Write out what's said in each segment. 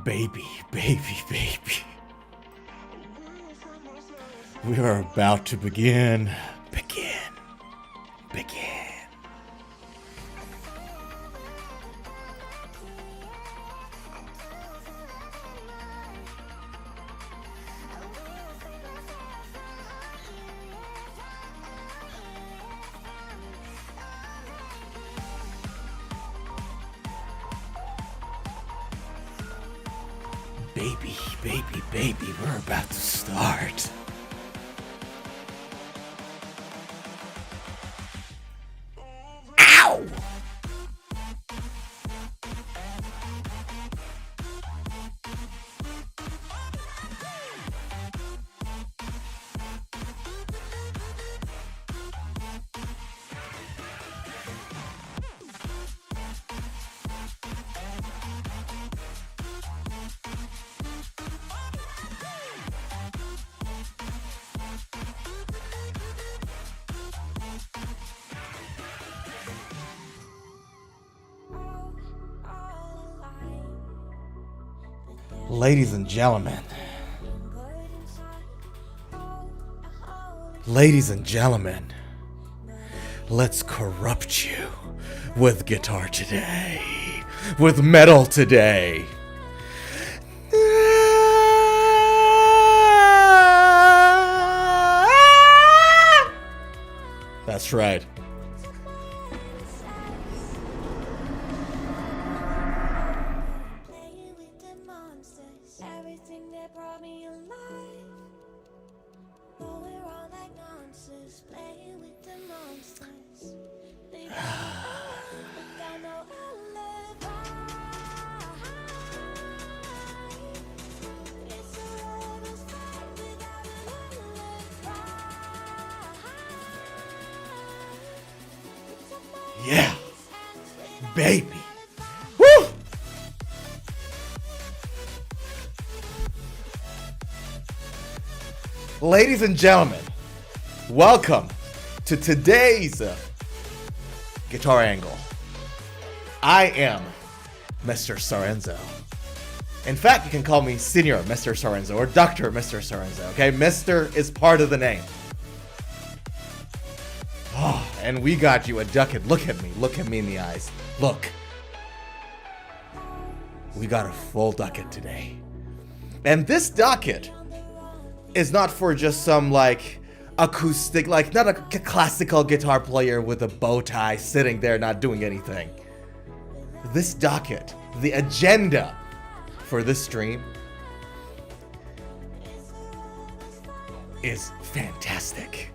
Baby, baby, baby. We are about to begin. Begin. Baby, we're about to start. Ow! Ladies and gentlemen, let's corrupt you with guitar today, with metal today. That's right. Yeah, baby. Woo! Ladies and gentlemen, welcome to today's Guitar Angle. I am Mr. Sorenzo. In fact, you can call me Senior Mr. Sorenzo or Dr. Mr. Sorenzo, okay? Mr. is part of the name. Oh, and we got you a ducat. Look at me in the eyes. Look. We got a full ducat today. And this ducat is not for just some like acoustic, like not a classical guitar player with a bow tie sitting there not doing anything. This ducat, the agenda for this stream is fantastic.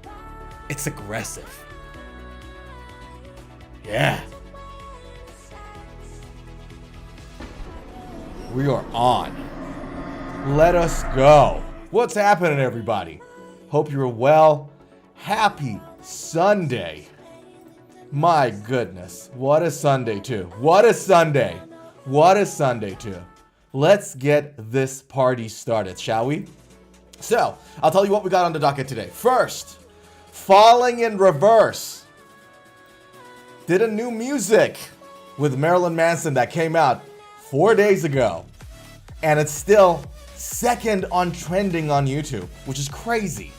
It's aggressive. Yeah. We are on. Let us go. What's happening, everybody? Hope you're well. Happy Sunday. My goodness. What a Sunday, too. What a Sunday. What a Sunday, too. Let's get this party started, shall we? So, I'll tell you what we got on the docket today. First, Falling in Reverse did a new music with Marylin Manson that came out 4 days ago. And it's still second on trending on YouTube, which is crazy.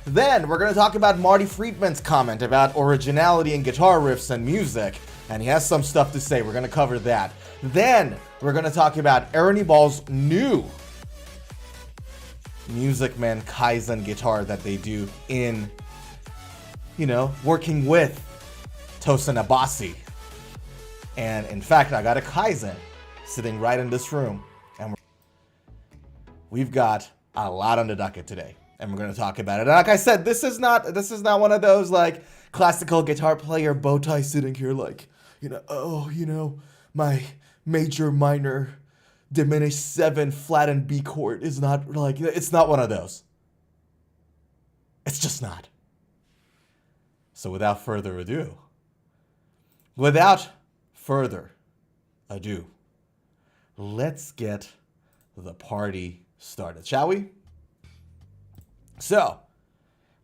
Then we're going to talk about Marty Friedman's comment about originality in guitar riffs and music. And he has some stuff to say. We're going to cover that. Then we're going to talk about ErnieBall's new Music Man Kaizen guitar that they do in, working with Tosin Abasi. And in fact, I got a Kaizen sitting right in this room. And we've got a lot on the docket today. And we're going to talk about it. And like I said, this is not one of those like classical guitar player bow tie sitting here like, my major minor diminished 7 flattened B chord is not like, it's not one of those. It's just not. So without further ado, let's get the party started, shall we? So,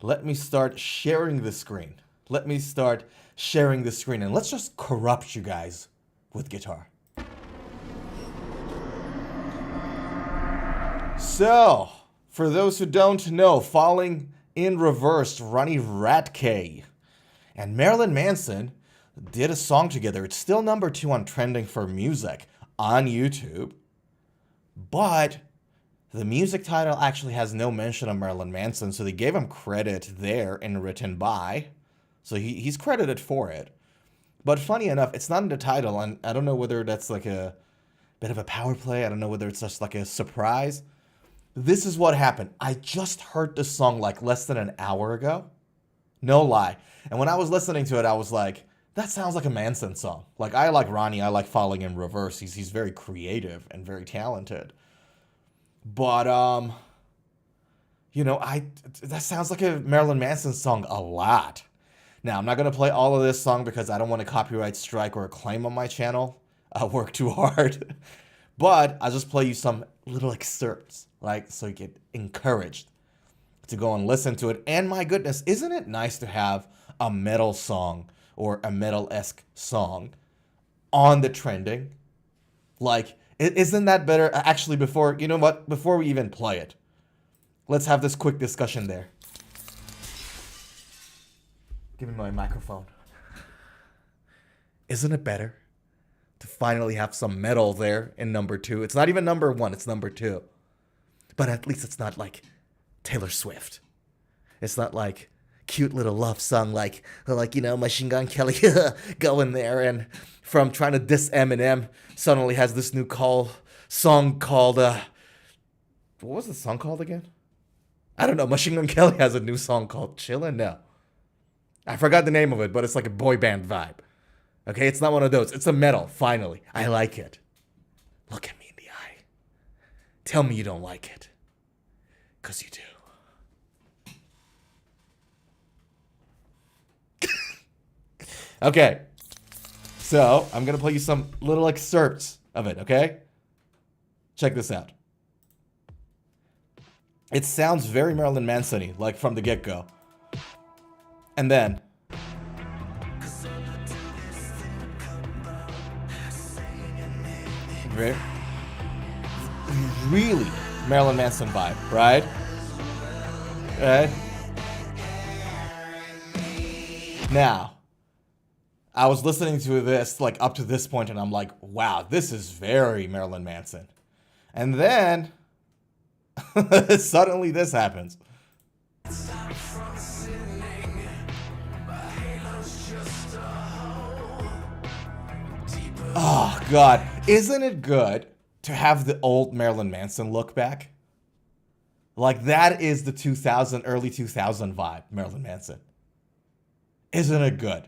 let me start sharing the screen. And let's just corrupt you guys with guitar. So, for those who don't know, Falling in Reverse, Ronnie Radke and Marylin Manson did a song together. It's still number 2 on trending for music on YouTube. But the music title actually has no mention of Marylin Manson, so they gave him credit there in Written By. So he's credited for it. But funny enough, it's not in the title, and I don't know whether that's like a bit of a power play. I don't know whether it's just like a surprise. This is what happened. I just heard this song like less than an hour ago. No lie. And when I was listening to it, I was like, that sounds like a Manson song. Like, I like Ronnie. I like Falling in Reverse. He's very creative and very talented. But, that sounds like a Marylin Manson song a lot. Now, I'm not going to play all of this song because I don't want a copyright strike or a claim on my channel. I work too hard. But I'll just play you some little excerpts, like, so you get encouraged to go and listen to it. And my goodness, isn't it nice to have a metal song or a metal-esque song on the trending? Like, isn't that better? Actually, before we even play it, let's have this quick discussion there. Give me my microphone. Isn't it better to finally have some metal there in number 2? It's not even number 1, it's number 2. But at least it's not like Taylor Swift. It's not like cute little love song like Machine Gun Kelly going there and from trying to diss Eminem suddenly has this new song called what was the song called again? I don't know. Machine Gun Kelly has a new song called Chillin'? No. I forgot the name of it, but it's like a boy band vibe. Okay, it's not one of those. It's a metal, finally. I like it. Look at me in the eye. Tell me you don't like it. 'Cause you do. Okay. So, I'm going to play you some little excerpts of it, okay? Check this out. It sounds very Marylin Manson-y, like from the get-go. And then... really Marylin Manson vibe, right? Right? Now, I was listening to this like up to this point and I'm like, wow, this is very Marylin Manson. And then suddenly this happens. Oh God, isn't it good to have the old Marylin Manson look back? Like that is the early 2000 vibe, Marylin Manson. Isn't it good?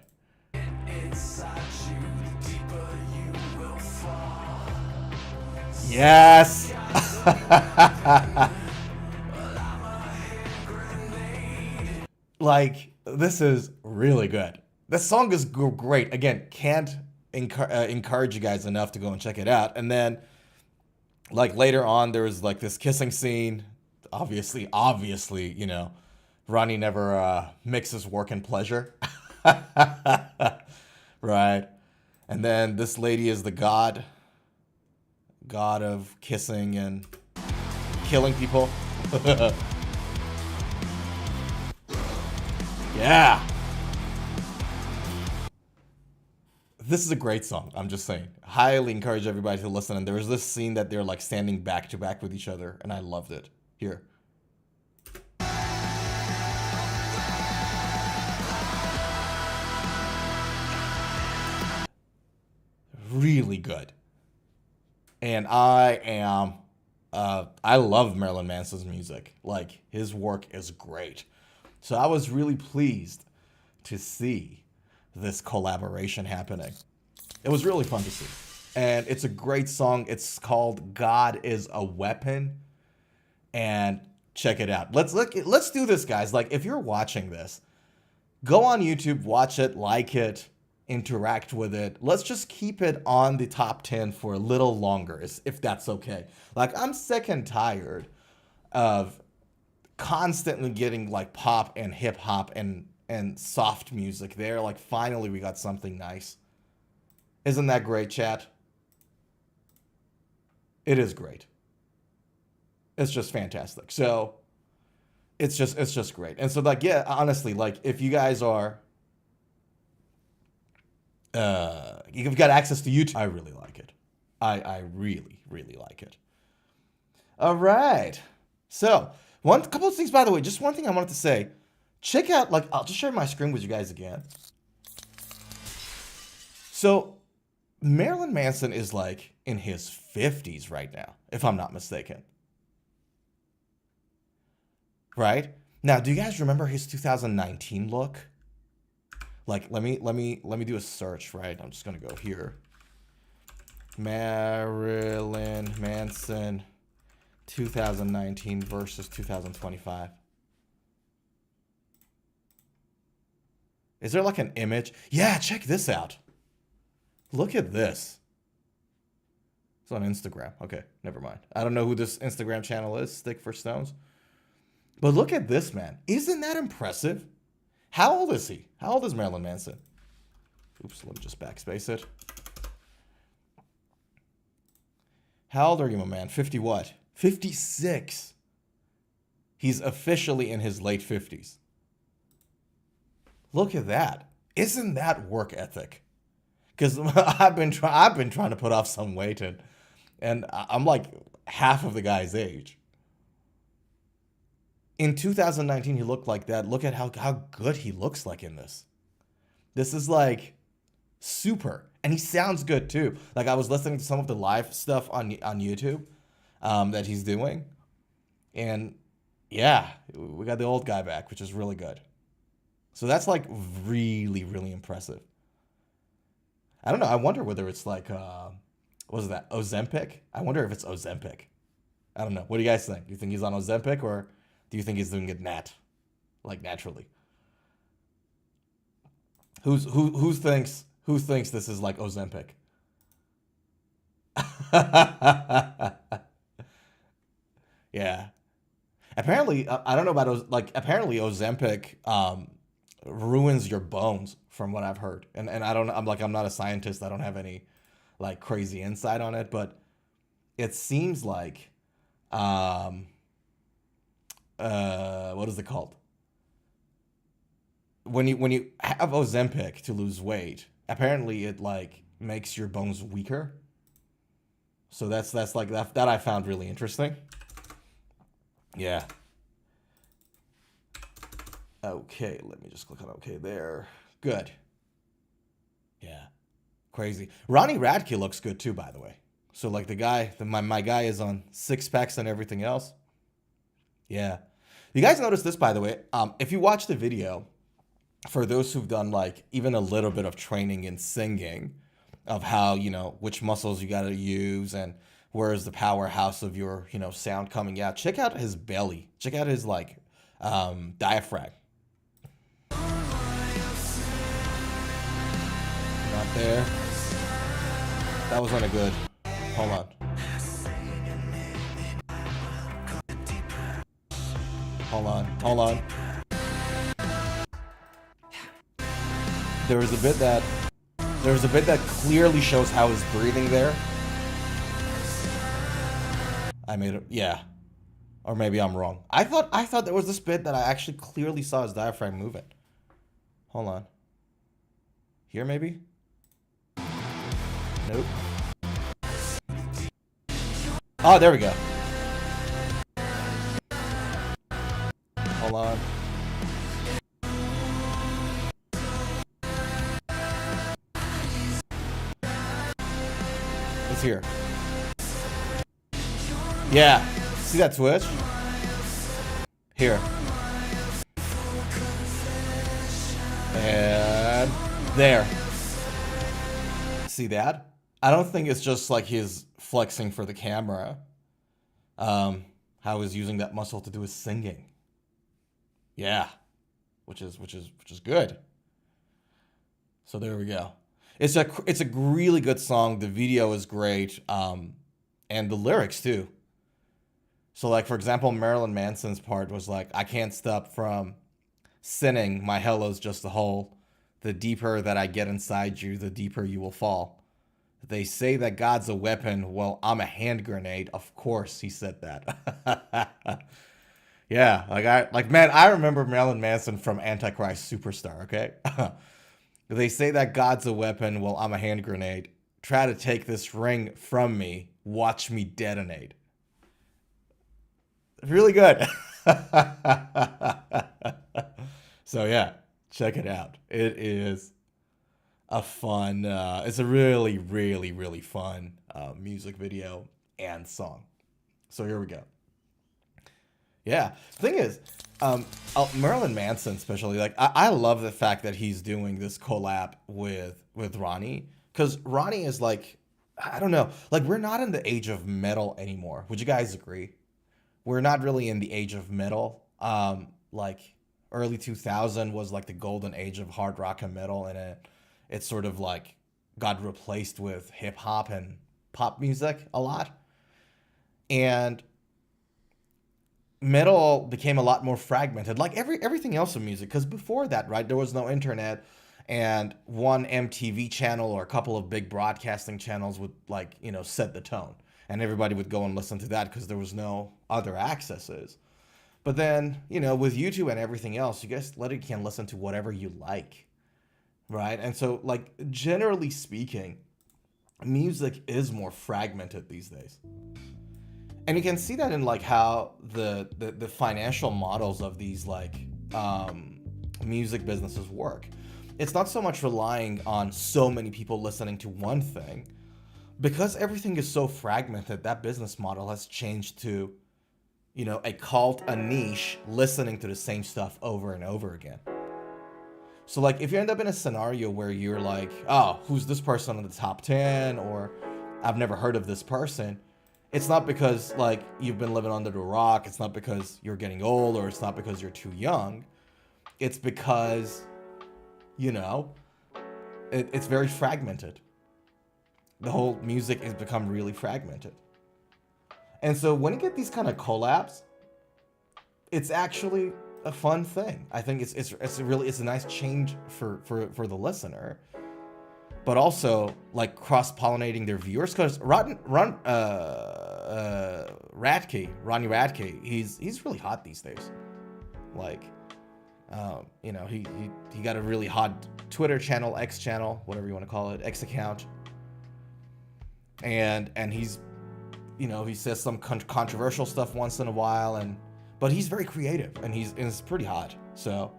Yes. Like, this is really good. The song is great. Again, can't encourage you guys enough to go and check it out. And then, like, later on, there was, like, this kissing scene. Obviously, Ronnie never mixes work and pleasure. Right. And then this lady is the god of kissing and killing people. Yeah. This is a great song, I'm just saying. Highly encourage everybody to listen. And there was this scene that they're like standing back to back with each other, and I loved it. Here. Really good. And I love Marylin Manson's music. Like, his work is great. So I was really pleased to see this collaboration happening. It was really fun to see. And it's a great song. It's called God is a Weapon. And check it out. Let's do this, guys. Like, if you're watching this, go on YouTube, watch it, like it, interact with it. Let's just keep it on the top 10 for a little longer, if that's okay. Like, I'm sick and tired of constantly getting like pop and hip hop and soft music there. Like, finally we got something nice. Isn't that great, chat? It is great. It's just fantastic. So it's just great. And so like, yeah, honestly, like if you guys are you've got access to YouTube, I really like it. I really, really like it. All right. So one couple of things, by the way, just one thing I wanted to say. Check out, like, I'll just share my screen with you guys again. So Marylin Manson is like in his 50s right now, if I'm not mistaken. Right? Now, do you guys remember his 2019 look? Like, let me do a search, right? I'm just gonna go here. Marylin Manson 2019 versus 2025. Is there like an image? Yeah, check this out. Look at this. It's on Instagram. Okay, never mind. I don't know who this Instagram channel is, Stick for Stones. But look at this, man. Isn't that impressive? How old is he? How old is Marylin Manson? Oops, let me just backspace it. How old are you, my man? 50 what? 56. He's officially in his late 50s. Look at that. Isn't that work ethic? Because I've been trying to put off some weight, and I'm like half of the guy's age. In 2019, he looked like that. Look at how good he looks like in this. This is like super. And he sounds good too. Like I was listening to some of the live stuff on YouTube that he's doing. And yeah, we got the old guy back, which is really good. So that's like really, really impressive. I don't know. I wonder whether it's like, what was that? Ozempic? I wonder if it's Ozempic. I don't know. What do you guys think? Do you think he's on Ozempic, or do you think he's doing it naturally? Who thinks this is like Ozempic? Yeah. Apparently, I don't know about apparently Ozempic ruins your bones from what I've heard. And I'm not a scientist. I don't have any like crazy insight on it, but it seems like what is it called? When you have Ozempic to lose weight, apparently it like makes your bones weaker. So that's like that I found really interesting. Yeah. Okay, let me just click on okay there. Good. Yeah. Crazy. Ronnie Radke looks good too, by the way. So like my guy is on 6-packs and everything else. Yeah. You guys notice this, by the way. If you watch the video, for those who've done like even a little bit of training in singing, of how, which muscles you got to use and where is the powerhouse of your, sound coming out. Check out his belly. Check out his like diaphragm. Not there. That was on a good. Hold on. Hold on. There was a bit that clearly shows how he's breathing there. I made it, yeah. Or maybe I'm wrong. I thought there was this bit that I actually clearly saw his diaphragm moving. Hold on. Here maybe? Nope. Oh, there we go. Hold on. It's here. Yeah. See that switch? Here. And there. See that? I don't think it's just like he's flexing for the camera. How he's using that muscle to do his singing. Yeah. Which is good. So there we go. It's a really good song. The video is great. And the lyrics too. So like, for example, Marylin Manson's part was like, I can't stop from sinning. My hello's just a hole. The deeper that I get inside you, the deeper you will fall. They say that God's a weapon. Well, I'm a hand grenade. Of course he said that. Yeah, man, I remember Marilyn Manson from Antichrist Superstar, okay? They say that God's a weapon. Well, I'm a hand grenade. Try to take this ring from me. Watch me detonate. Really good. So yeah, check it out. It is a fun, it's a really, really, really fun music video and song. So here we go. Yeah, the thing is, Marilyn Manson especially, like I love the fact that he's doing this collab with Ronnie, because Ronnie is like, I don't know, like we're not in the age of metal anymore. Would you guys agree? We're not really in the age of metal. Like early 2000 was like the golden age of hard rock and metal, and it sort of like got replaced with hip hop and pop music a lot, and metal became a lot more fragmented, like everything else in music. Because before that, right, there was no internet, and one MTV channel or a couple of big broadcasting channels would, like, you know, set the tone, and everybody would go and listen to that because there was no other accesses. But then, you know, with YouTube and everything else, you guys literally can listen to whatever you like, right? And so, like, generally speaking, music is more fragmented these days. And you can see that in like how the financial models of these like music businesses work. It's not so much relying on so many people listening to one thing, because everything is so fragmented. That business model has changed to, you know, a cult, a niche, listening to the same stuff over and over again. So like if you end up in a scenario where you're like, oh, who's this person in the top 10, or I've never heard of this person, it's not because like you've been living under the rock. It's not because you're getting old, or it's not because you're too young. It's because, you know, it's very fragmented. The whole music has become really fragmented. And so when you get these kind of collabs, it's actually a fun thing. I think it's a nice change for the listener, but also like cross-pollinating their viewers. Because Ronnie Radke, he's really hot these days. Like, you know, he got a really hot Twitter channel, X channel, whatever you want to call it, X account, and he's, you know, he says some controversial stuff once in a while, but he's very creative, and he's pretty hot. So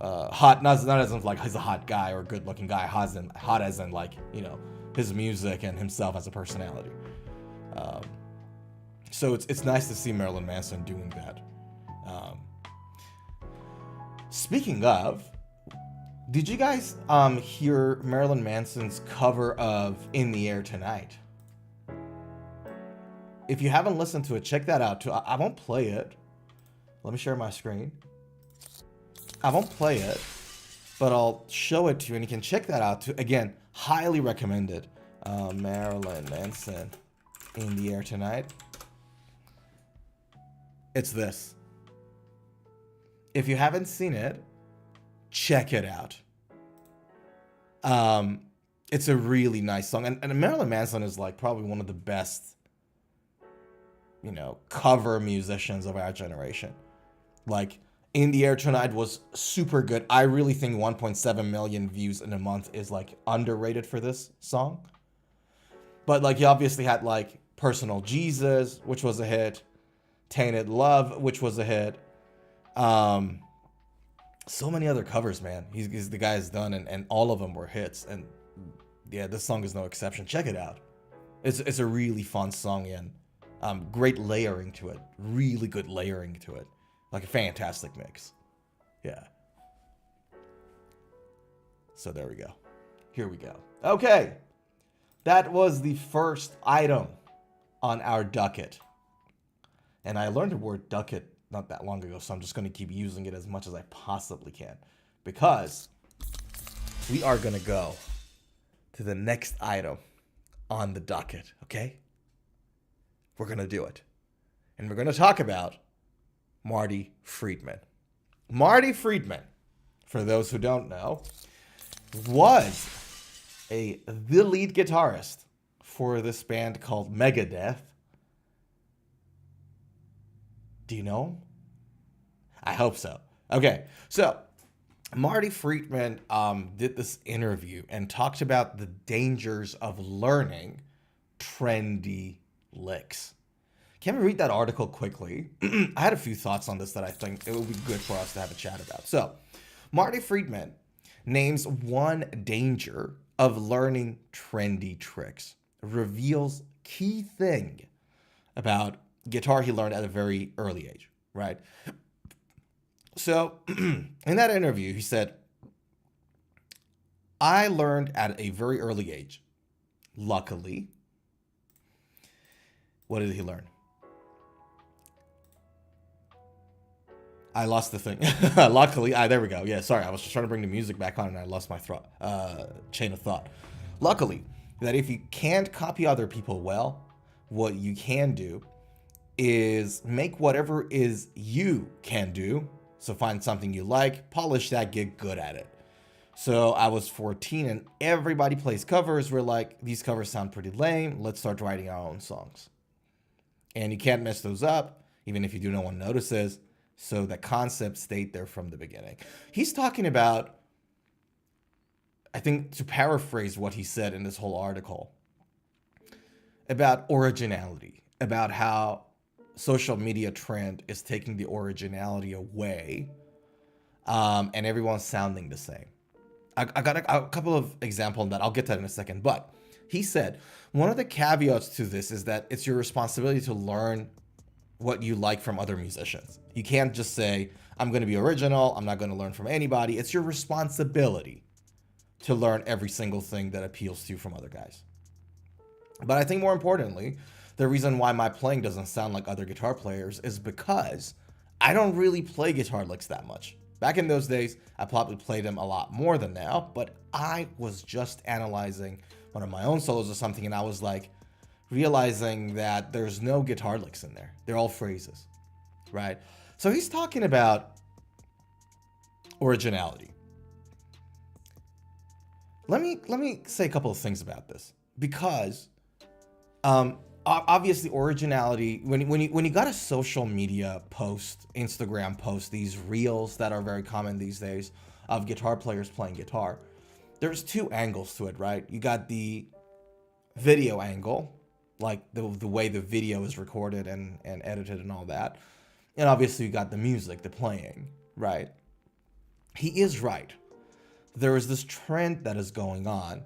hot, not as in like he's a hot guy or a good looking guy, hot as in like, you know, his music and himself as a personality. So it's nice to see Marilyn Manson doing that. Speaking of, did you guys hear Marilyn Manson's cover of In the Air Tonight? If you haven't listened to it, check that out too. I won't play it. Let me share my screen. I won't play it, but I'll show it to you, and you can check that out too. Again, highly recommended. Marilyn Manson, In the Air Tonight. It's this. If you haven't seen it, check it out. It's a really nice song, and Marilyn Manson is like probably one of the best, you know, cover musicians of our generation. Like, In the Air Tonight was super good. I really think 1.7 million views in a month is like underrated for this song. But like, he obviously had like Personal Jesus, which was a hit, Tainted Love, which was a hit. So many other covers, man. He's the guy has done, and all of them were hits. And yeah, this song is no exception. Check it out. It's a really fun song, and great layering to it. Really good layering to it. Like a fantastic mix. Yeah. So there we go. Here we go. Okay. That was the first item on our ducket. And I learned the word ducket not that long ago, so I'm just going to keep using it as much as I possibly can. Because we are going to go to the next item on the docket, okay? We're going to do it. And we're going to talk about Marty Friedman. Marty Friedman, for those who don't know, was the lead guitarist for this band called Megadeth. Do you know him? I hope so. Okay, so Marty Friedman did this interview and talked about the dangers of learning trendy licks. Can we read that article quickly? I had a few thoughts on this that I think it would be good for us to have a chat about. So, Marty Friedman names one danger of learning trendy tricks, reveals key thing about guitar he learned at a very early age, right? So, in that interview, he said, I learned at a very early age. Luckily, what did he learn? I lost the thing. Luckily, there we go. Yeah, sorry. I was just trying to bring the music back on and I lost my chain of thought. Luckily, that if you can't copy other people well, what you can do is make whatever is you can do. So find something you like, polish that, get good at it. So I was 14 and everybody plays covers. We're like, these covers sound pretty lame. Let's start writing our own songs. And you can't mess those up, even if you do, no one notices. So the concept stayed there from the beginning. He's talking about, I think to paraphrase what he said in this whole article, about originality, about how social media trend is taking the originality away, and everyone's sounding the same. I got a couple of examples on that. I'll get to that in a second. But he said, one of the caveats to this is that it's your responsibility to learn what you like from other musicians. You can't just say, I'm going to be original, I'm not going to learn from anybody. It's your responsibility to learn every single thing that appeals to you from other guys. But I think more importantly, the reason why my playing doesn't sound like other guitar players is because I don't really play guitar licks that much. Back in those days, I probably played them a lot more than now, but I was just analyzing one of my own solos or something, and I was like, realizing that there's no guitar licks in there. They're all phrases, right? So he's talking about originality. Let me say a couple of things about this, because obviously originality, when you got a social media post, Instagram post, these reels that are very common these days of guitar players playing guitar, there's two angles to it, right? You got the video angle, like the way the video is recorded and edited and all that. And obviously you got the music, the playing, right? He is right. There is this trend that is going on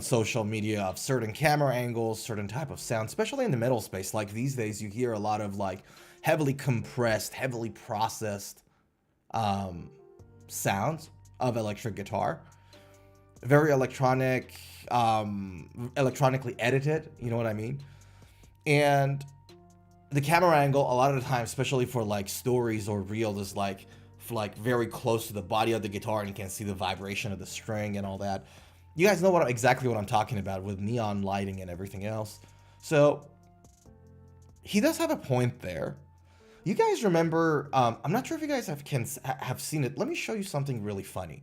social media of certain camera angles, certain type of sound, especially in the metal space. Like these days you hear a lot of like heavily compressed, heavily processed sounds of electric guitar. Very electronic, electronically edited, you know what I mean? And the camera angle, a lot of the time, especially for like stories or reels, is like very close to the body of the guitar, and you can see the vibration of the string and all that. You guys know exactly what I'm talking about with neon lighting and everything else. So he does have a point there. You guys remember, I'm not sure if you guys have seen it. Let me show you something really funny.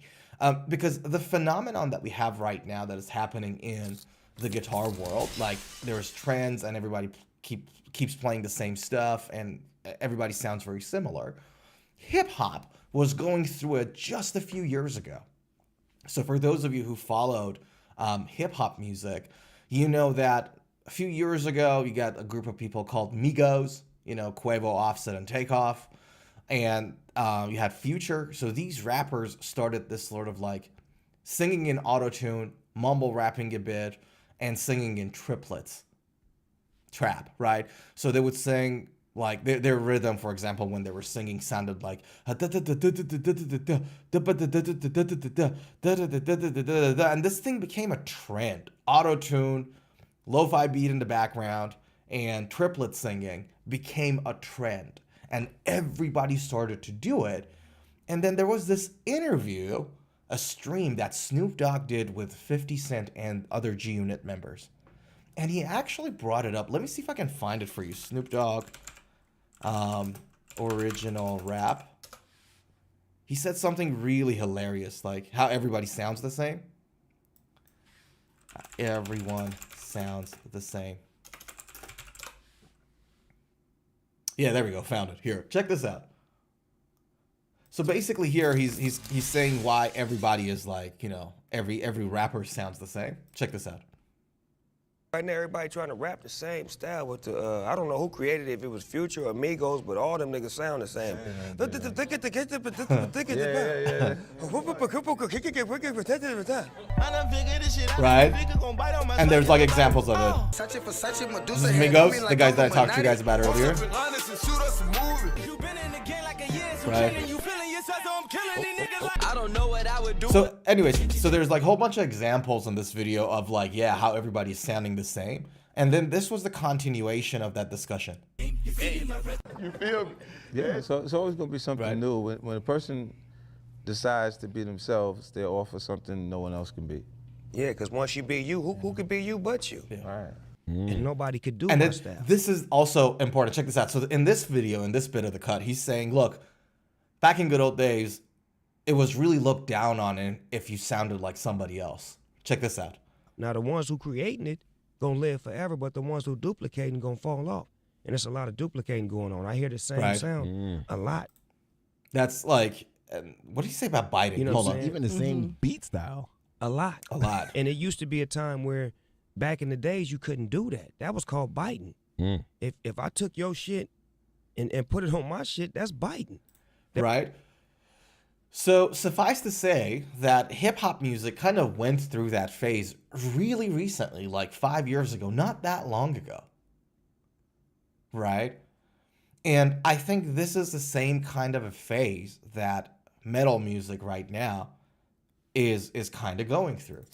Because the phenomenon that we have right now that is happening in the guitar world, like there's trends and everybody keeps playing the same stuff and everybody sounds very similar. Hip hop was going through it just a few years ago. So for those of you who followed hip hop music, you know that a few years ago you got a group of people called Migos, you know, Quavo, Offset, and Takeoff. And you had Future. So these rappers started this sort of like singing in autotune, mumble rapping a bit, and singing in triplets. Trap, right? So they would sing like their rhythm, for example, when they were singing sounded like and this thing became a trend. Autotune, lo-fi beat in the background, and triplet singing became a trend. And everybody started to do it. And then there was this interview, a stream that Snoop Dogg did with 50 Cent and other G Unit members. And he actually brought it up. Let me see if I can find it for you. Snoop Dogg, original rap. He said something really hilarious, like how everybody sounds the same. Everyone sounds the same. Yeah, there we go. Found it. Here, check this out. So basically here he's saying why everybody is like, you know, every rapper sounds the same. Check this out. Right now, everybody trying to rap the same style with the, I don't know who created it, if it was Future or Migos, but all them niggas sound the same. Right? And there's like examples of it. This is Migos, the guys that I talked to you guys about earlier. Right? I don't know what I would do. So anyways, so there's like a whole bunch of examples in this video of like, yeah, how everybody's sounding the same. And then this was the continuation of that discussion. You feel me? Yeah, so it's always gonna be something Right. new. When a person decides to be themselves, they offer something no one else can be. Yeah, because once you be you, who could be you but you? Yeah. All right. And nobody could do And my then style. this is also important. Check this out. So in this video, in this bit of the cut, he's saying, look, back in good old days, it was really looked down on it if you sounded like somebody else. Check this out. Now, the ones who creating it gonna live forever, but the ones who duplicating gonna fall off. And there's a lot of duplicating going on. I hear the same Right. sound a lot. That's like, what do you say about biting? You know Hold what on. I'm saying? Even the same beat style. A lot. A lot. And it used to be a time where back in the days you couldn't do that. That was called biting. If I took your shit and put it on my shit, that's biting. Right? So suffice to say that hip hop music kind of went through that phase really recently, like 5 years ago, not that long ago. Right? And I think this is the same kind of a phase that metal music right now is kind of going through.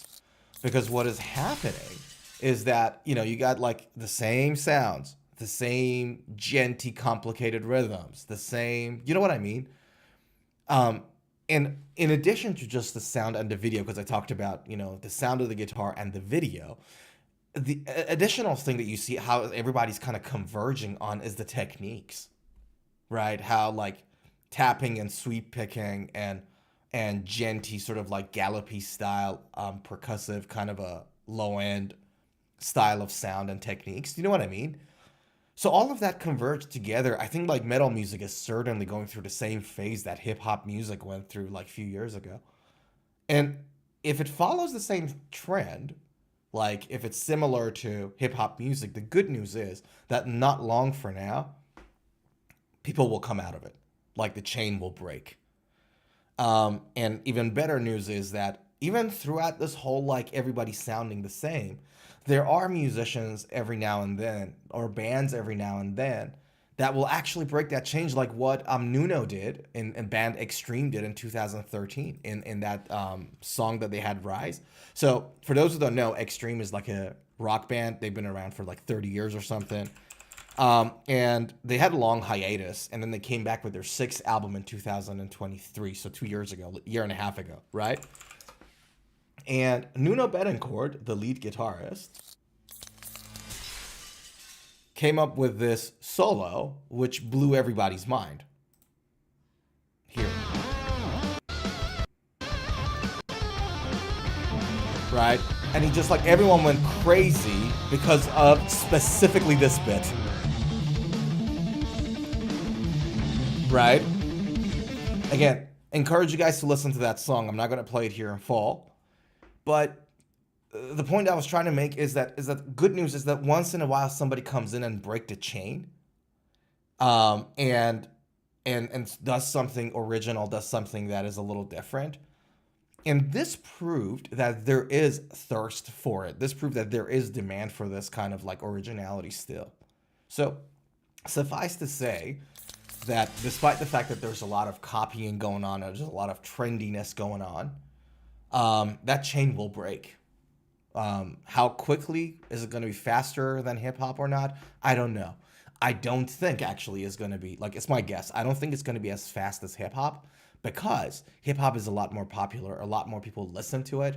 Because what is happening is that, you know, you got like the same sounds, the same genty, complicated rhythms, the same, you know what I mean? And in addition to just the sound and the video, because I talked about, you know, the sound of the guitar and the video, the additional thing that you see how everybody's kind of converging on is the techniques, right? How like tapping and sweep picking and genty sort of like gallopy style, percussive kind of a low end style of sound and techniques. Do you know what I mean? So all of that converged together. I think like metal music is certainly going through the same phase that hip hop music went through like a few years ago. And if it follows the same trend, like if it's similar to hip hop music, the good news is that not long from now, people will come out of it. Like the chain will break. And even better news is that even throughout this whole like everybody sounding the same, there are musicians every now and then, or bands every now and then, that will actually break that change, like what Nuno did and band Extreme did in 2013 in that song that they had, Rise. So for those who don't know, Extreme is like a rock band. They've been around for like 30 years or something. And they had a long hiatus, and then they came back with their 6th album in 2023, so 2 years ago, a year and a half ago, right? And Nuno Bettencourt, the lead guitarist, came up with this solo, which blew everybody's mind. Here. Right? And he just like, everyone went crazy because of specifically this bit. Right? Again, encourage you guys to listen to that song. I'm not going to play it here in full. But the point I was trying to make is that good news is that once in a while somebody comes in and break the chain, and does something original, does something that is a little different. And this proved that there is thirst for it. This proved that there is demand for this kind of like originality still. So suffice to say that despite the fact that there's a lot of copying going on, there's a lot of trendiness going on, that chain will break. How quickly is it going to be faster than hip hop or not? I don't know. I don't think actually is going to be, like, it's my guess. I don't think it's going to be as fast as hip hop because hip hop is a lot more popular. A lot more people listen to it.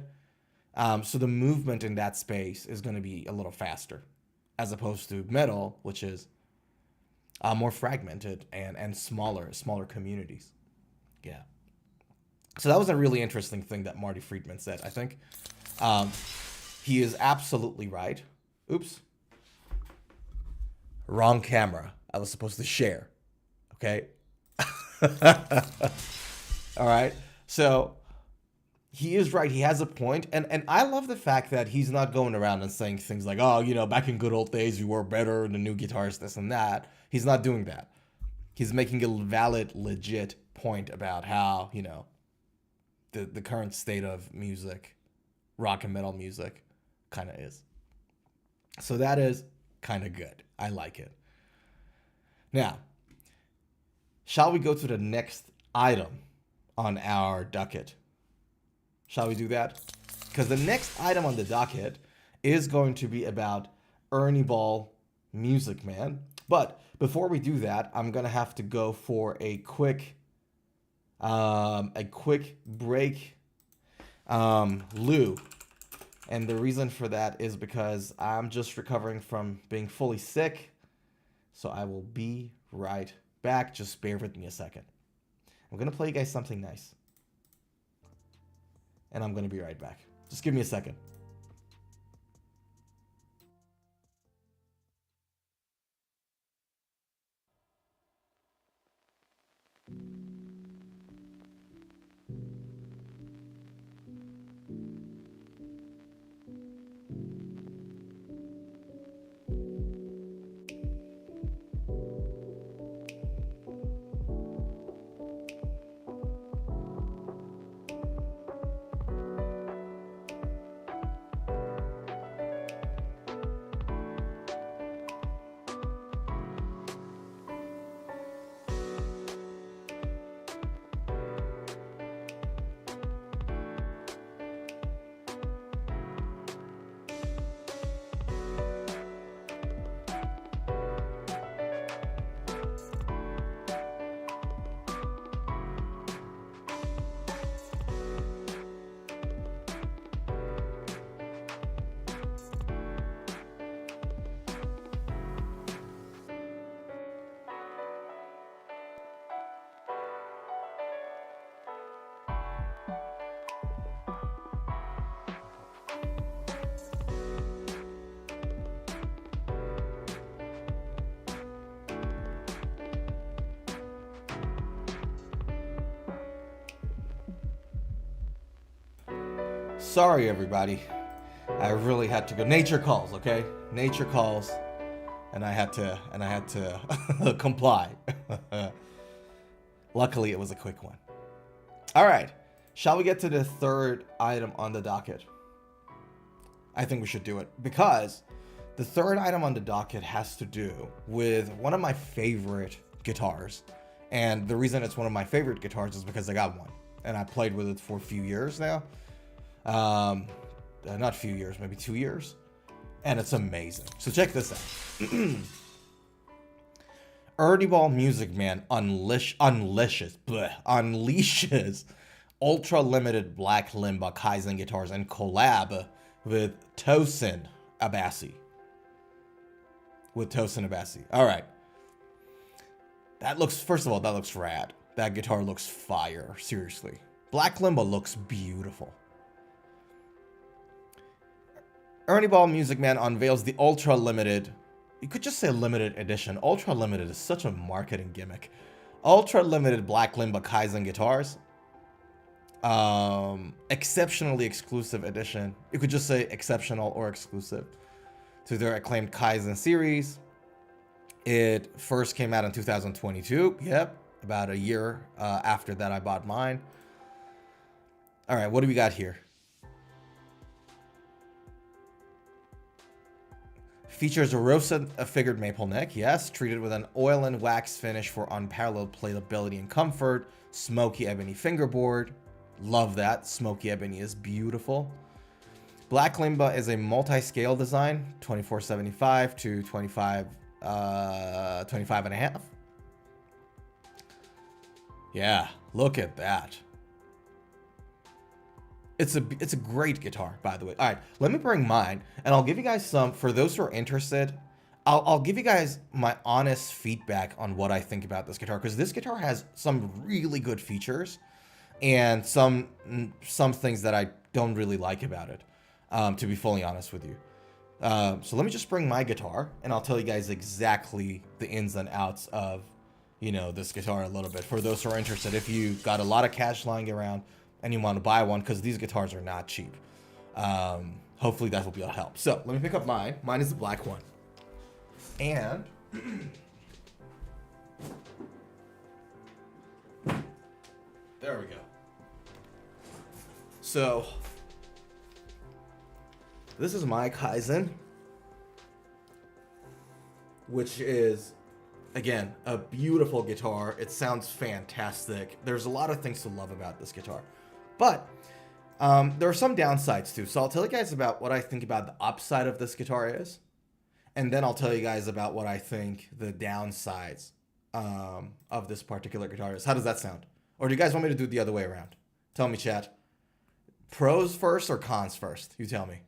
So the movement in that space is going to be a little faster as opposed to metal, which is more fragmented and smaller communities. Yeah. So that was a really interesting thing that Marty Friedman said, I think. he is absolutely right. Oops. Wrong camera. I was supposed to share. Okay. All right. So he is right. He has a point. And I love the fact that he's not going around and saying things like, oh, you know, back in good old days, you were better, the new guitars, this and that. He's not doing that. He's making a valid, legit point about how, you know, the current state of music, rock and metal music, kind of is. So that is kind of good. I like it. Now, shall we go to the next item on our docket? Shall we do that? Because the next item on the docket is going to be about ErnieBall Music Man. But before we do that, I'm gonna have to go for a quick break. Lou. And the reason for that is because I'm just recovering from being fully sick. So I will be right back. Just bear with me a second. I'm gonna play you guys something nice. And I'm gonna be right back. Just give me a second. Sorry, everybody. I really had to go. Nature calls, okay? Nature calls, and I had to comply. Luckily, it was a quick one. All right. Shall we get to the third item on the docket? I think we should do it because the third item on the docket has to do with one of my favorite guitars. And the reason it's one of my favorite guitars is because I got one and I played with it for a few years now. Not a few years, maybe 2 years. And it's amazing. So check this out. ErnieBall Music Man unleashes ultra limited black limba Kaizen guitars and collab with Tosin Abasi. All right. First of all, that looks rad. That guitar looks fire, seriously. Black limba looks beautiful. ErnieBall Music Man unveils the ultra limited, you could just say limited edition. Ultra limited is such a marketing gimmick. Ultra limited black limba Kaizen guitars. Exceptionally exclusive edition. You could just say exceptional or exclusive to their acclaimed Kaizen series. It first came out in 2022. Yep, about a year after that I bought mine. All right, what do we got here? Features a roasted figured maple neck, yes, treated with an oil and wax finish for unparalleled playability and comfort. Smoky ebony fingerboard. Love that. Smoky ebony is beautiful. Black limba is a multi-scale design, 2475 to 25 and a half. Yeah, look at that. It's a great guitar, by the way. All right, let me bring mine, and I'll give you guys some, for those who are interested, I'll give you guys my honest feedback on what I think about this guitar, because this guitar has some really good features, and some things that I don't really like about it. to be fully honest with you. So let me just bring my guitar, and I'll tell you guys exactly the ins and outs of, you know, this guitar a little bit. For those who are interested, if you got a lot of cash lying around and you want to buy one, because these guitars are not cheap. Hopefully that will be a help. So let me pick up mine. Mine is the black one. And there we go. So this is my Kaizen, which is, again, a beautiful guitar. It sounds fantastic. There's a lot of things to love about this guitar. But there are some downsides too. So I'll tell you guys about what I think about the upside of this guitar is. And then I'll tell you guys about what I think the downsides of this particular guitar is. How does that sound? Or do you guys want me to do it the other way around? Tell me, chat. Pros first or cons first? You tell me.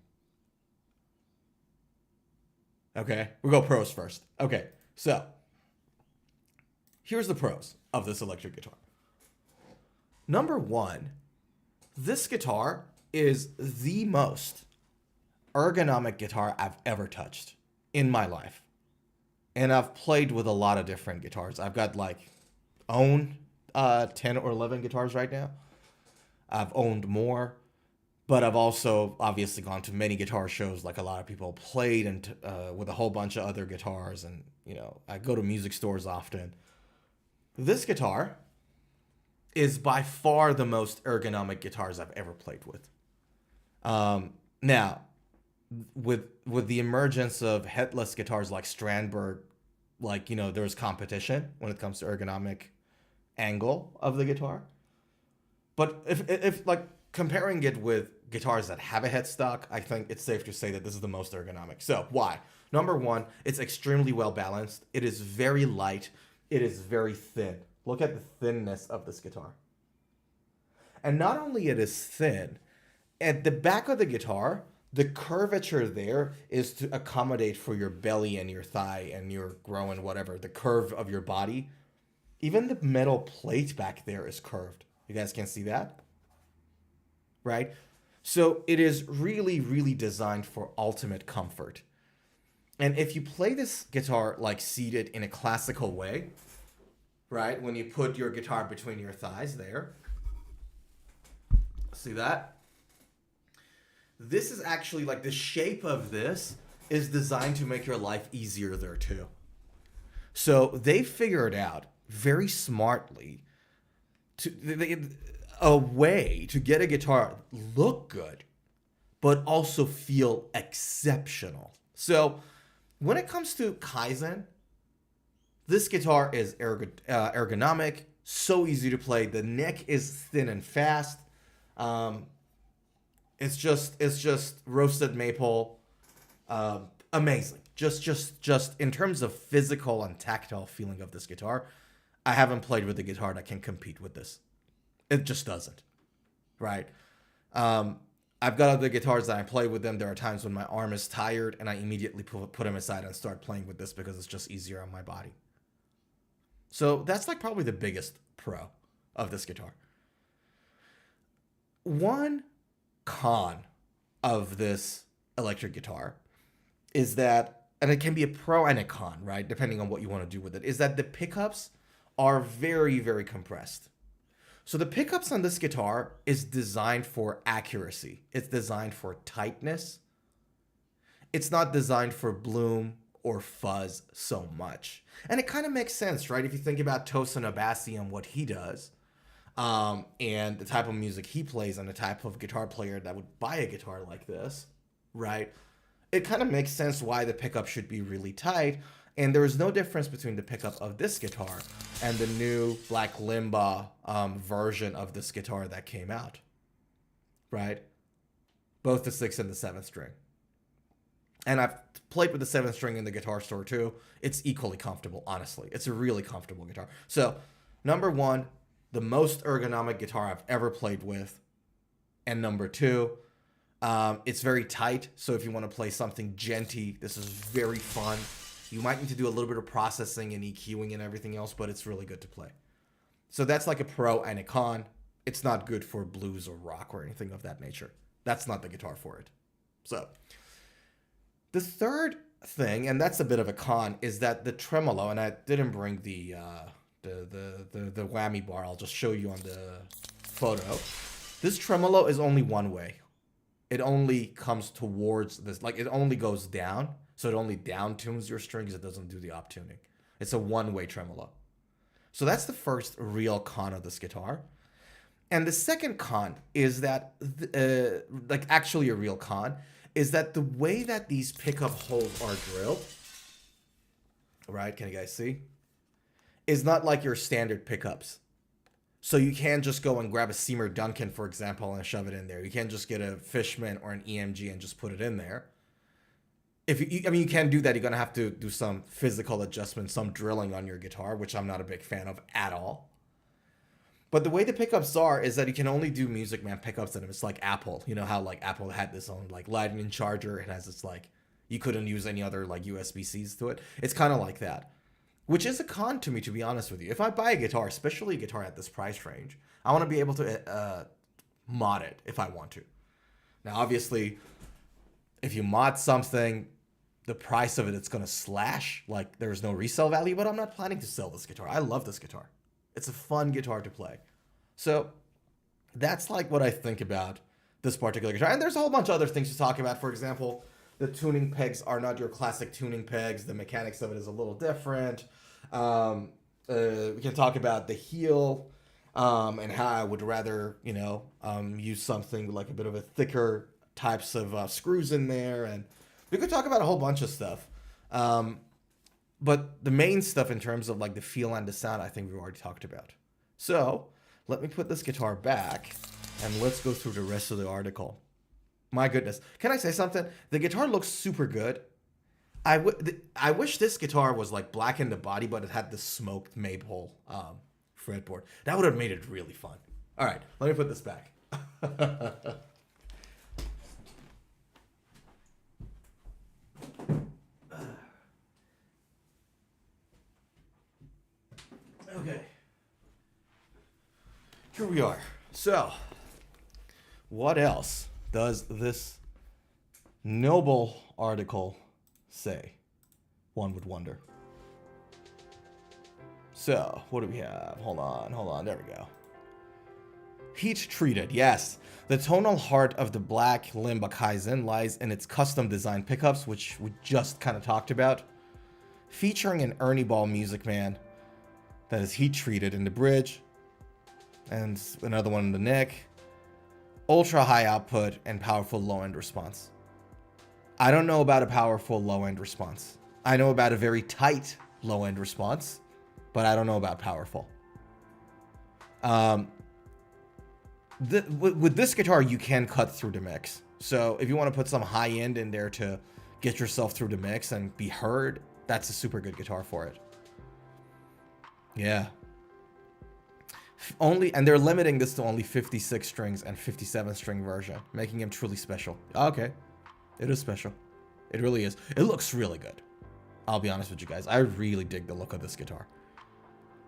Okay, we'll go pros first. Okay, so here's the pros of this electric guitar. Number one, this guitar is the most ergonomic guitar I've ever touched in my life. And I've played with a lot of different guitars. I've got own 10 or 11 guitars right now. I've owned more, but I've also obviously gone to many guitar shows like a lot of people, played and with a whole bunch of other guitars, and you know, I go to music stores often. This guitar is by far the most ergonomic guitars I've ever played with. Now, with the emergence of headless guitars like Strandberg, there's competition when it comes to ergonomic angle of the guitar. But if comparing it with guitars that have a headstock, I think it's safe to say that this is the most ergonomic. So why? Number one, it's extremely well balanced. It is very light. It is very thin. Look at the thinness of this guitar. And not only it is thin, at the back of the guitar, the curvature there is to accommodate for your belly and your thigh and your groin, whatever, the curve of your body. Even the metal plate back there is curved. You guys can see that? Right? So it is really, really designed for ultimate comfort. And if you play this guitar seated in a classical way, right? When you put your guitar between your thighs there, see that? This is actually the shape of this is designed to make your life easier there too. So they figured out very smartly a way to get a guitar look good, but also feel exceptional. So when it comes to Kaizen, this guitar is ergonomic, so easy to play. The neck is thin and fast. It's just roasted maple. Amazing. Just in terms of physical and tactile feeling of this guitar, I haven't played with a guitar that can compete with this. It just doesn't, right? I've got other guitars that I play with them. There are times when my arm is tired and I immediately put them aside and start playing with this because it's just easier on my body. So that's probably the biggest pro of this guitar. One con of this electric guitar is that, and it can be a pro and a con, right? Depending on what you want to do with it, is that the pickups are very, very compressed. So the pickups on this guitar is designed for accuracy. It's designed for tightness. It's not designed for bloom or fuzz so much. And it kind of makes sense, right? If you think about Tosin Abasi and what he does, and the type of music he plays and the type of guitar player that would buy a guitar like this, right? It kind of makes sense why the pickup should be really tight. And there is no difference between the pickup of this guitar and the new Black Limba version of this guitar that came out, right? Both the 6th and the 7th string. And I've played with the 7th string in the guitar store too. It's equally comfortable, honestly. It's a really comfortable guitar. So, number one, the most ergonomic guitar I've ever played with. And number two, it's very tight. So if you want to play something genty, this is very fun. You might need to do a little bit of processing and EQing and everything else, but it's really good to play. So that's a pro and a con. It's not good for blues or rock or anything of that nature. That's not the guitar for it. So the third thing, and that's a bit of a con, is that the tremolo, and I didn't bring the whammy bar. I'll just show you on the photo. This tremolo is only one way. It only comes towards this, like it only goes down, so it only down tunes your strings. It doesn't do the up tuning. It's a one-way tremolo. So that's the first real con of this guitar. And the second con is that, like actually a real con, is that the way that these pickup holes are drilled, right, can you guys see, is not like your standard pickups. So you can't just go and grab a Seymour Duncan, for example, and shove it in there. You can't just get a Fishman or an EMG and just put it in there. You can do that. You're going to have to do some physical adjustment, some drilling on your guitar, which I'm not a big fan of at all. But the way the pickups are is that you can only do Music Man pickups in them. It's like Apple. You know how like Apple had this own like lightning charger. It has this like, you couldn't use any other like USB-Cs to it. It's kind of like that, which is a con to me, to be honest with you. If I buy a guitar, especially a guitar at this price range, I want to be able to mod it if I want to. Now, obviously, if you mod something, the price of it's going to slash. Like, there's no resale value, but I'm not planning to sell this guitar. I love this guitar. It's a fun guitar to play. So that's like what I think about this particular guitar. And there's a whole bunch of other things to talk about. For example, the tuning pegs are not your classic tuning pegs. The mechanics of it is a little different. We can talk about the heel and how I would rather, use something like a bit of a thicker types of screws in there. And we could talk about a whole bunch of stuff. But the main stuff in terms of like the feel and the sound, I think we've already talked about. So let me put this guitar back and let's go through the rest of the article. My goodness. Can I say something? The guitar looks super good. I wish this guitar was like black in the body, but it had the smoked maple fretboard. That would have made it really fun. All right, let me put this back. Okay. Here we are. So, what else does this noble article say? One would wonder. So, what do we have? Hold on. There we go. Heat treated, yes. The tonal heart of the black Limba Kaizen lies in its custom design pickups, which we just kind of talked about. Featuring an ErnieBall Music Man that is heat treated in the bridge, and another one in the neck. Ultra high output and powerful low end response. I don't know about a powerful low end response. I know about a very tight low end response, but I don't know about powerful. With this guitar, you can cut through the mix. So if you want to put some high end in there to get yourself through the mix and be heard, that's a super good guitar for it. Yeah. And they're limiting this to only 56 strings and 57 string version, making him truly special. Okay. It is special. It really is. It looks really good. I'll be honest with you guys. I really dig the look of this guitar.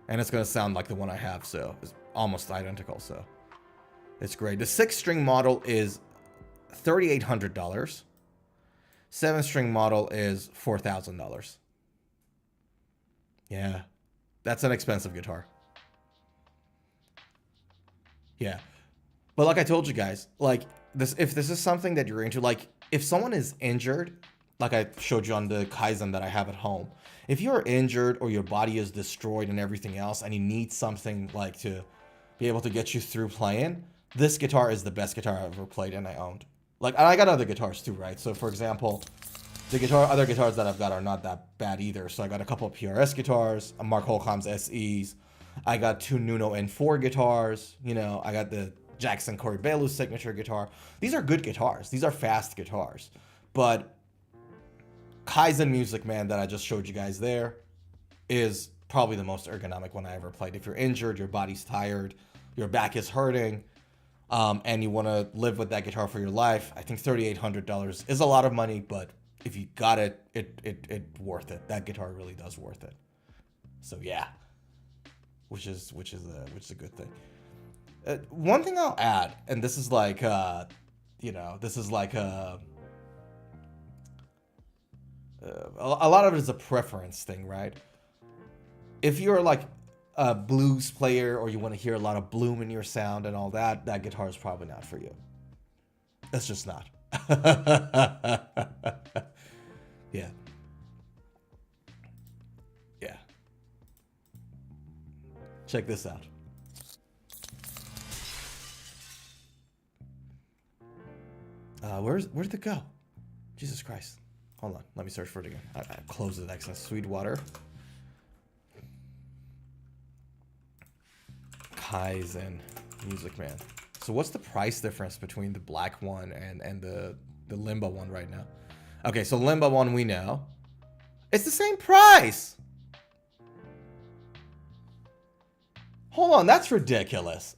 And it's going to sound like the one I have, so it's almost identical, so it's great. The 6-string model is $3,800. 7-string model is $4,000. Yeah. That's an expensive guitar. Yeah. But like I told you guys, like this, if this is something that you're into, like if someone is injured, like I showed you on the Kaizen that I have at home, if you're injured or your body is destroyed and everything else, and you need something like to be able to get you through playing, this guitar is the best guitar I've ever played and I owned. Like, I got other guitars too, right? So for example, other guitars that I've got are not that bad either. So I got a couple of PRS guitars, a Mark Holcomb's SEs. I got 2 Nuno N4 guitars. I got the Jackson Corey Bailu signature guitar. These are good guitars. These are fast guitars. But Kaizen Music Man that I just showed you guys there is probably the most ergonomic one I ever played. If you're injured, your body's tired, your back is hurting, and you want to live with that guitar for your life, I think $3,800 is a lot of money, but if you got it, it worth it. That guitar really does worth it. So yeah, which is a good thing. One thing I'll add, and this is like a lot of it is a preference thing, right? If you're like a blues player or you want to hear a lot of bloom in your sound and all that, that guitar is probably not for you. It's just not. Yeah. Yeah. Check this out. Where'd it go? Jesus Christ. Hold on. Let me search for it again. I closed it. Excellent. Sweetwater. Kaizen. Music Man. So what's the price difference between the black one and the Limbo one right now? Okay, so Limbo one we know. It's the same price! Hold on, that's ridiculous.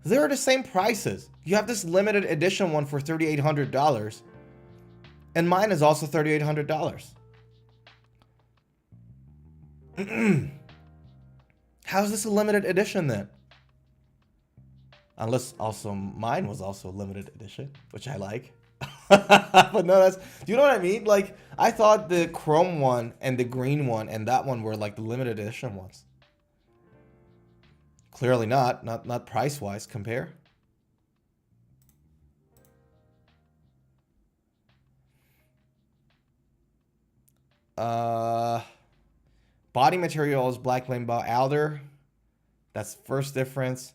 They're the same prices. You have this limited edition one for $3,800. And mine is also $3,800. How's this a limited edition then? Unless also mine was also a limited edition, which I like. But no, do you know what I mean? Like, I thought the chrome one and the green one and that one were like the limited edition ones. Clearly not price-wise. Compare. Body material is black Limbo Alder. That's first difference.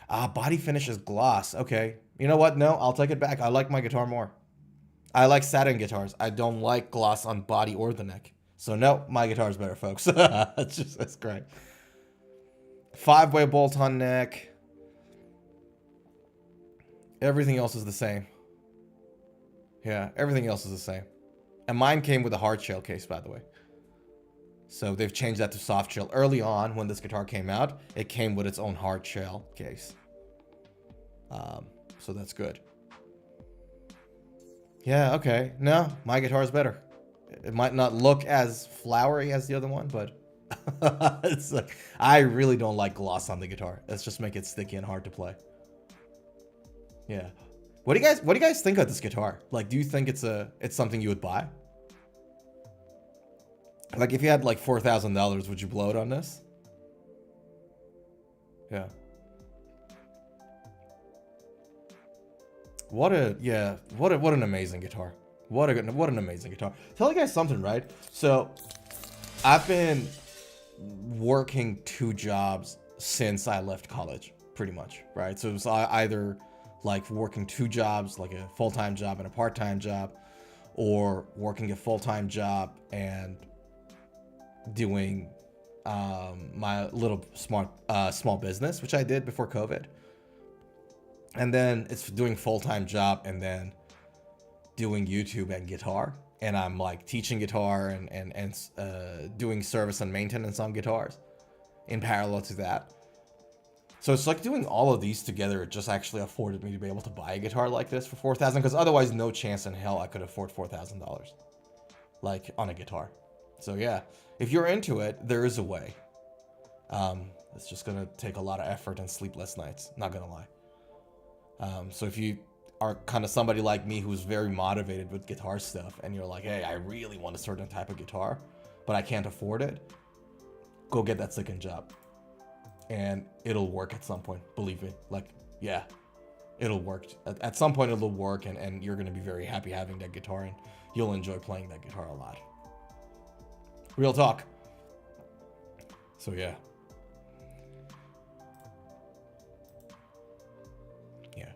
Body finish is gloss. Okay. You know what? No, I'll take it back. I like my guitar more. I like satin guitars. I don't like gloss on body or the neck. So no, my guitar is better, folks. That's great. 5-way bolt-on neck. Everything else is the same. Yeah, everything else is the same. And mine came with a hard shell case, by the way. So they've changed that to soft shell. Early on, when this guitar came out, it came with its own hard shell case. So that's good. Yeah, okay. No, my guitar is better. It might not look as flowery as the other one, but it's like, I really don't like gloss on the guitar. Let's just make it sticky and hard to play. Yeah. What do you guys think of this guitar? Like, do you think it's something you would buy? Like, if you had like $4,000, would you blow it on this? Yeah. What an amazing guitar. What an amazing guitar. Tell you guys something, right? So, I've been working 2 jobs since I left college, pretty much, right? So it was either like working 2 jobs, like a full-time job and a part-time job, or working a full-time job and doing my little small business, which I did before COVID. And then it's doing full-time job and then doing YouTube and guitar. And I'm like teaching guitar and doing service and maintenance on guitars in parallel to that. So it's like doing all of these together, it just actually afforded me to be able to buy a guitar like this for $4,000, because otherwise no chance in hell I could afford $4,000 like on a guitar. So yeah, if you're into it, there is a way. It's just gonna take a lot of effort and sleepless nights, not gonna lie. So if you are kind of somebody like me who's very motivated with guitar stuff and you're like, hey, I really want a certain type of guitar, but I can't afford it, go get that second job. And it'll work at some point, believe me. Like, yeah, it'll work. At some point it'll work, and you're going to be very happy having that guitar, and you'll enjoy playing that guitar a lot. Real talk. So yeah. Yeah.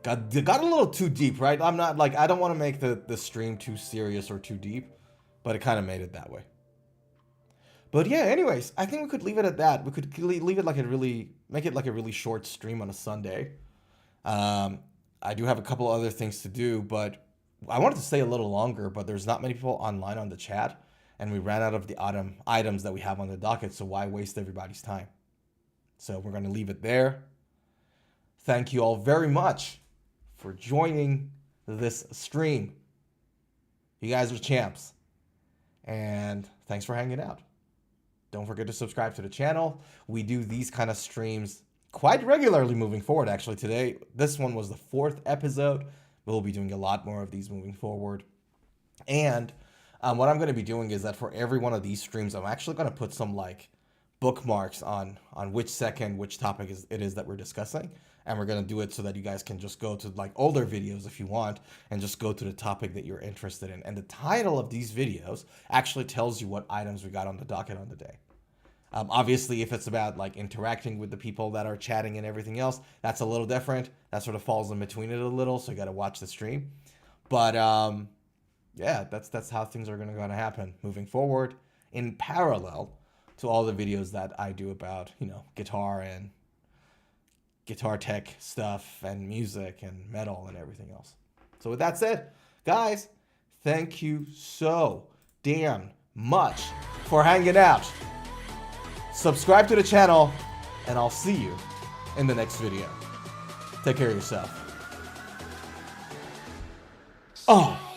Got a little too deep, right? I'm not like, I don't want to make the stream too serious or too deep, but it kind of made it that way. But yeah, anyways, I think we could leave it at that. We could leave it like make it like a really short stream on a Sunday. I do have a couple other things to do, but I wanted to stay a little longer, but there's not many people online on the chat, and we ran out of the items that we have on the docket, so why waste everybody's time? So we're going to leave it there. Thank you all very much for joining this stream. You guys are champs. And thanks for hanging out. Don't forget to subscribe to the channel. We do these kind of streams quite regularly moving forward. Actually, today, this one was the 4th episode. We'll be doing a lot more of these moving forward. And what I'm going to be doing is that for every one of these streams, I'm actually going to put some like bookmarks on which second, which topic it is that we're discussing. And we're going to do it so that you guys can just go to like older videos if you want and just go to the topic that you're interested in. And the title of these videos actually tells you what items we got on the docket on the day. Obviously, if it's about like interacting with the people that are chatting and everything else, that's a little different. That sort of falls in between it a little, so you got to watch the stream. But yeah, that's how things are going to happen moving forward in parallel to all the videos that I do about, you know, guitar and guitar tech stuff and music and metal and everything else. So with that said, guys, thank you so damn much for hanging out. Subscribe to the channel, and I'll see you in the next video. Take care of yourself. Oh.